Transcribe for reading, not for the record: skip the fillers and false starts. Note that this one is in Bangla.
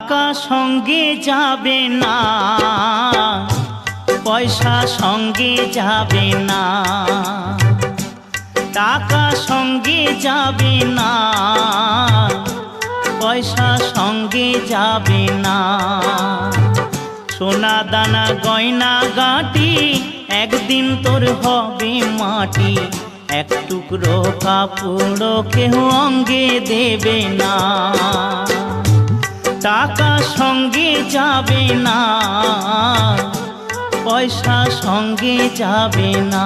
টাকা সঙ্গে যাবে না, পয়সা সঙ্গে যাবে না। টাকা সঙ্গে যাবে না, পয়সা সঙ্গে যাবে না। সোনা দানা গয়না গাটি একদিন তোর হবে মাটি। এক টুকরো কাপড় কেউ অঙ্গে দেবে না। টাকা সঙ্গে যাবে না, পয়সা সঙ্গে যাবে না।